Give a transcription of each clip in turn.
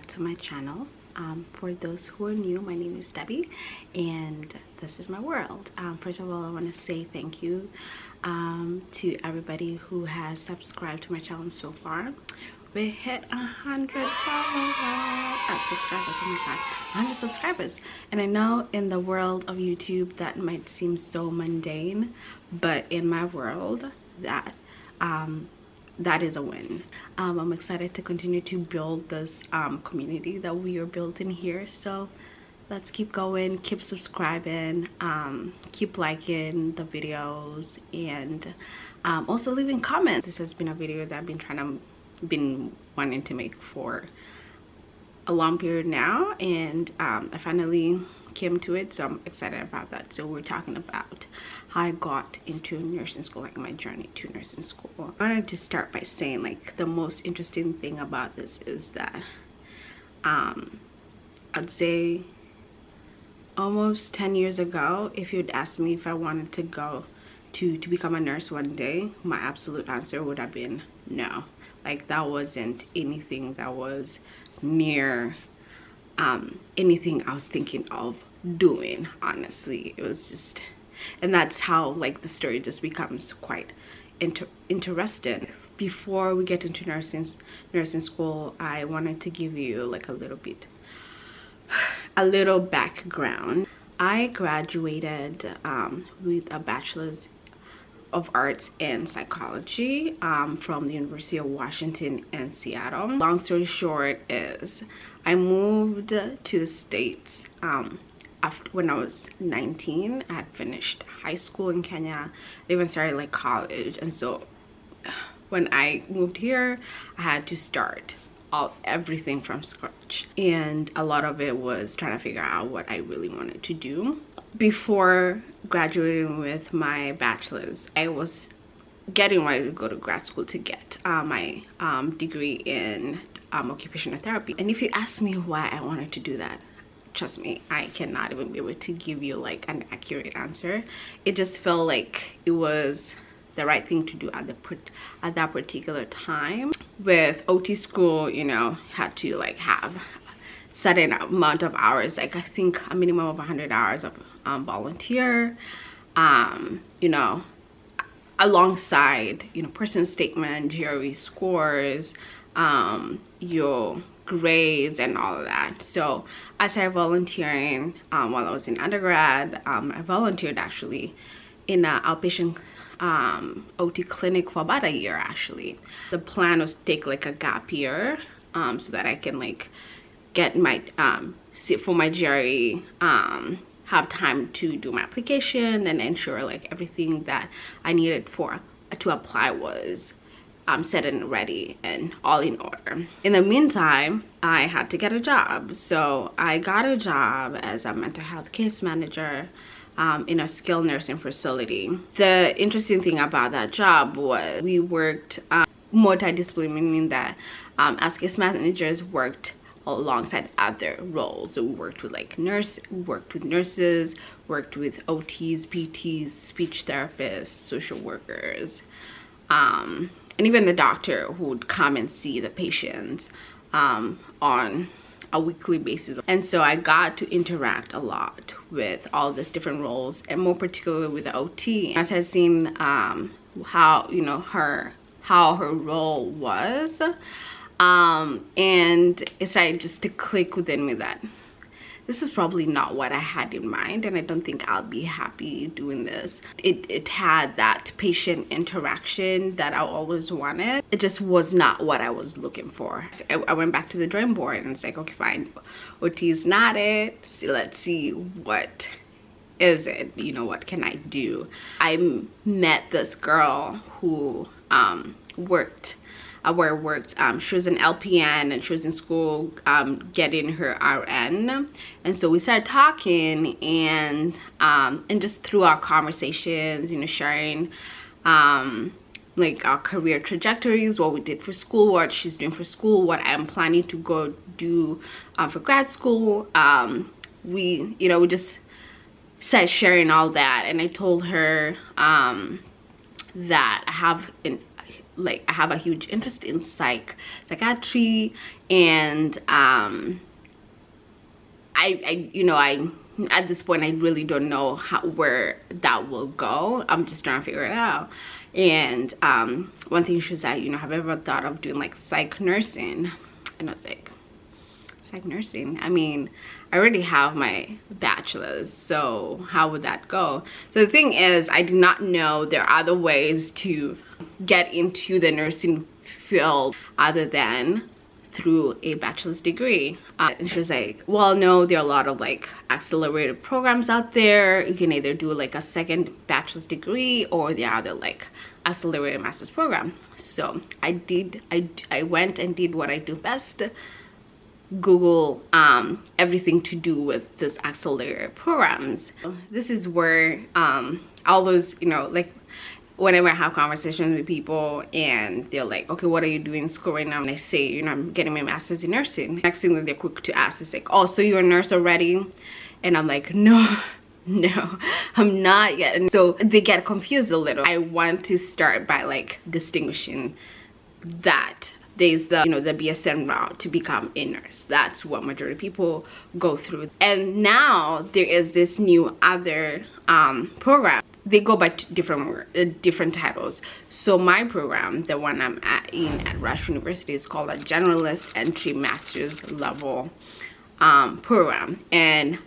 to my channel. For those who are new, my name is Debbie and this is my world. First of all, I want to say thank you to everybody who has subscribed to my channel so far. We hit 100 followers, subscribers, oh my god, 100 subscribers. And I know in the world of YouTube that might seem so mundane, but in my world that that is a win. I'm excited to continue to build this community that we are building here. So let's keep going, keep subscribing, keep liking the videos, and also leaving comments. This has been a video that I've been wanting to make for a long period now, and I finally came to it, so I'm excited about that. So we're talking about how I got into nursing school, like my journey to nursing school. I wanted to start by saying, like, the most interesting thing about this is that I'd say almost 10 years ago, if you'd asked me if I wanted to go to become a nurse one day, my absolute answer would have been no. Like, that wasn't anything that was near anything I was thinking of doing, honestly. It was just, and that's how, like, the story just becomes quite interesting. Before we get into nursing school, I wanted to give you like a little background. I graduated with a bachelor's of arts in psychology from the University of Washington in Seattle. Long story short is I moved to the States when I was 19. I had finished high school in Kenya. I even started like college, and so when I moved here I had to start everything from scratch, and a lot of it was trying to figure out what I really wanted to do. Before graduating with my bachelor's, I was getting ready to go to grad school to get my degree in occupational therapy. And if you ask me why I wanted to do that, trust me, I cannot even be able to give you like an accurate answer. It just felt like it was the right thing to do at that particular time. With OT school, you know, had to like have certain amount of hours, like I think a minimum of 100 hours of volunteer, you know, alongside, you know, person statement, GRE scores, your grades and all of that. So I started volunteering while I was in undergrad. I volunteered actually in an outpatient OT clinic for about a year actually. The plan was to take like a gap year so that I can like get my sit for my GRE, have time to do my application and ensure like everything that I needed to apply was set and ready and all in order. In the meantime, I had to get a job, so I got a job as a mental health case manager in a skilled nursing facility. The interesting thing about that job was we worked multidisciplinary, meaning that as case managers worked alongside other roles. So we worked with like nurses, worked with OTs, PTs, speech therapists, social workers, and even the doctor who would come and see the patients on a weekly basis. And so I got to interact a lot with all these different roles, and more particularly with the OT. As I've seen how, you know, how her role was, and it started just to click within me that this is probably not what I had in mind, and I don't think I'll be happy doing this. It had that patient interaction that I always wanted. It just was not what I was looking for. I went back to the drawing board and it's like, okay, fine, OT is not it. So let's see what is it, you know, what can I do? I met this girl who worked where I worked. She was an LPN and she was in school getting her RN, and so we started talking, and just through our conversations, you know, sharing like our career trajectories, what we did for school, what she's doing for school, what I'm planning to go do for grad school. We just started sharing all that, and I told her that I have like I have a huge interest in psychiatry, and I at this point I really don't know where that will go. I'm just trying to figure it out. And one thing she said, have you ever thought of doing like psych nursing? And I was like, psych nursing? I mean, I already have my bachelor's, so how would that go? So the thing is, I did not know there are other ways to get into the nursing field other than through a bachelor's degree. And she was like, well, no, there are a lot of like accelerated programs out there. You can either do like a second bachelor's degree, or the other like accelerated master's program. So I went and did what I do best: Google everything to do with this accelerated programs. This is where all those, like whenever I have conversations with people and they're like, okay, what are you doing in school right now? And I say, I'm getting my master's in nursing. Next thing that they're quick to ask is like, oh, so you're a nurse already? And I'm like, no, I'm not yet. And so they get confused a little. I want to start by like distinguishing that there's the the BSN route to become a nurse. That's what majority of people go through. And now there is this new other program. They go by different titles. So my program, the one I'm in at Rush University, is called a generalist entry master's level program, and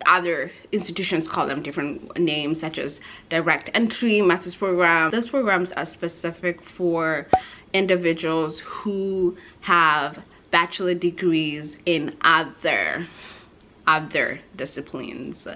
other institutions call them different names, such as direct entry master's program. Those programs are specific for individuals who have bachelor degrees in other disciplines,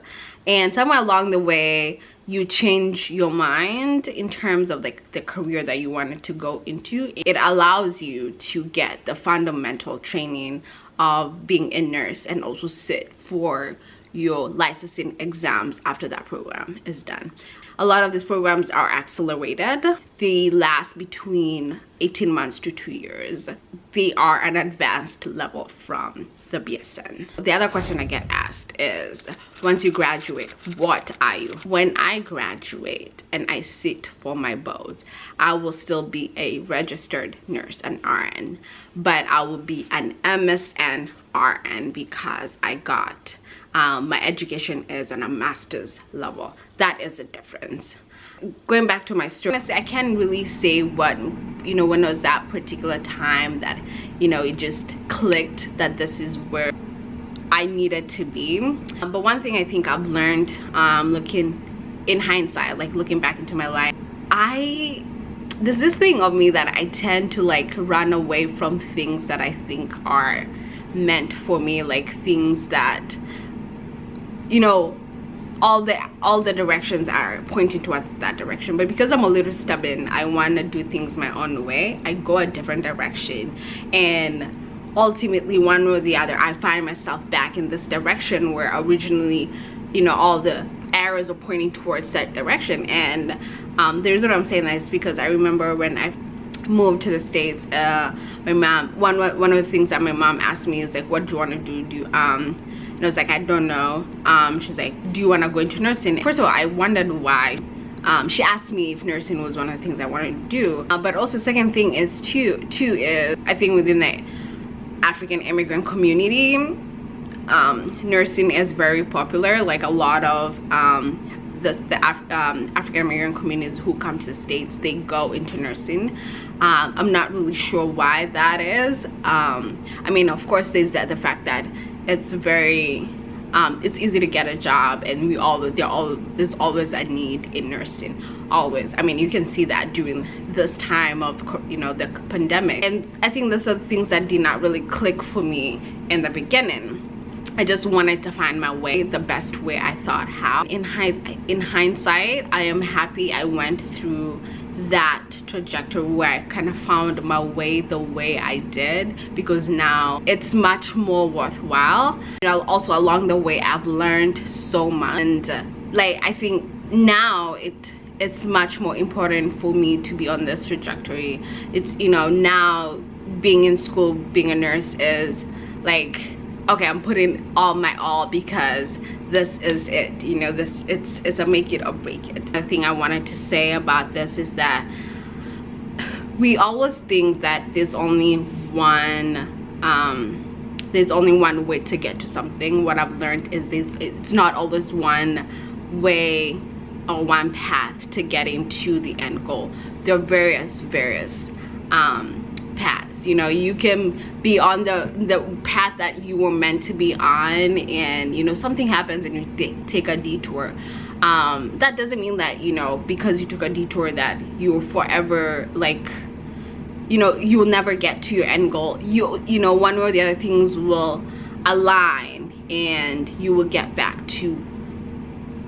and somewhere along the way you change your mind in terms of like the career that you wanted to go into. It allows you to get the fundamental training of being a nurse and also sit for your licensing exams after that program is done. A lot of these programs are accelerated. They last between 18 months to 2 years. They are an advanced level from the BSN. The other question I get asked is, once you graduate, what are you? When I graduate and I sit for my boards, I will still be a registered nurse, an RN, but I will be an MSN RN because I got my education is on a master's level. That is the difference. Going back to my story, honestly, I can't really say what, when it was that particular time that, it just clicked that this is where I needed to be. But one thing I think I've learned looking in hindsight, like looking back into my life, there's this thing of me that I tend to like run away from things that I think are meant for me, like things that, all the directions are pointing towards that direction. But because I'm a little stubborn, I want to do things my own way. I go a different direction, and ultimately one or the other I find myself back in this direction where originally all the arrows are pointing towards that direction. And the reason I'm saying that is because I remember when I moved to the States, my mom, one of the things that my mom asked me is like, what do you want to do? And I was like, I don't know. She's like, do you want to go into nursing? First of all, I wondered why. She asked me if nursing was one of the things I wanted to do. But also, second thing is too is I think within the African immigrant community, nursing is very popular. Like a lot of the African American communities who come to the States, they go into nursing. I'm not really sure why that is. I mean, of course, there's the fact that it's very it's easy to get a job, and there's always a need in nursing, always. I mean, you can see that during this time of the pandemic. And I think those are the things that did not really click for me in the beginning. I just wanted to find my way the best way I thought how. In hindsight, I am happy I went through that trajectory where I kind of found my way the way I did, because now it's much more worthwhile. Also along the way I've learned so much, and like I think now it's much more important for me to be on this trajectory. It's now being in school, being a nurse is like, okay, I'm putting all my all because this is it, it's a make it or break it. The thing I wanted to say about this is that we always think that there's only one way to get to something. What I've learned is it's not always one way or one path to getting to the end goal. There are various paths. You know, you can be on the path that you were meant to be on, and you know, something happens and you take a detour. That doesn't mean that, you know, because you took a detour that you're forever, like, you know, you will never get to your end goal. You know, one or the other things will align and you will get back to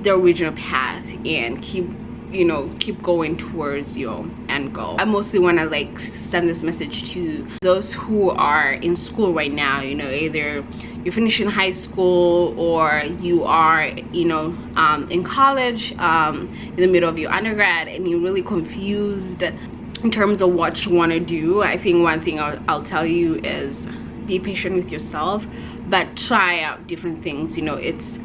the original path and keep going towards your end goal. I mostly want to like send this message to those who are in school right now. You know, either you're finishing high school or you are, you know, in college, in the middle of your undergrad, and you're really confused in terms of what you want to do. I think one thing I'll tell you is be patient with yourself, but try out different things. You know, it's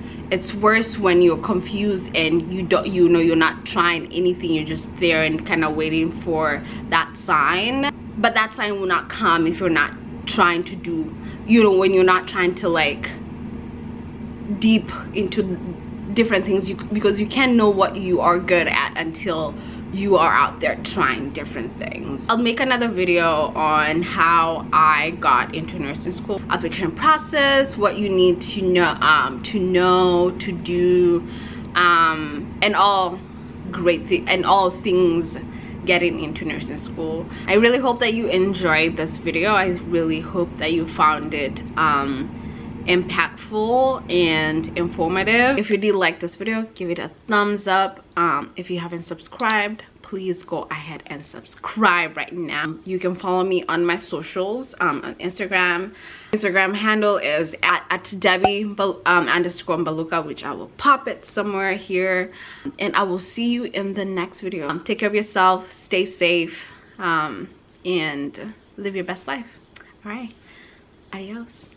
worse when you're confused and you're not trying anything. You're just there and kind of waiting for that sign, but that sign will not come if you're not trying to do, you know, when you're not trying to like deep into different things, because you can't know what you are good at until you are out there trying different things. I'll make another video on how I got into nursing school, application process, what you need to know, to do, and all things getting into nursing school. I really hope that you enjoyed this video. I really hope that you found it impactful and informative. If you did like this video, give it a thumbs up. If you haven't subscribed, please go ahead and subscribe right now. You can follow me on my socials, on Instagram. Instagram handle is at Debbie_Mbaluka, which I will pop it somewhere here, and I will see you in the next video. Take care of yourself, stay safe, and live your best life. All right, adios.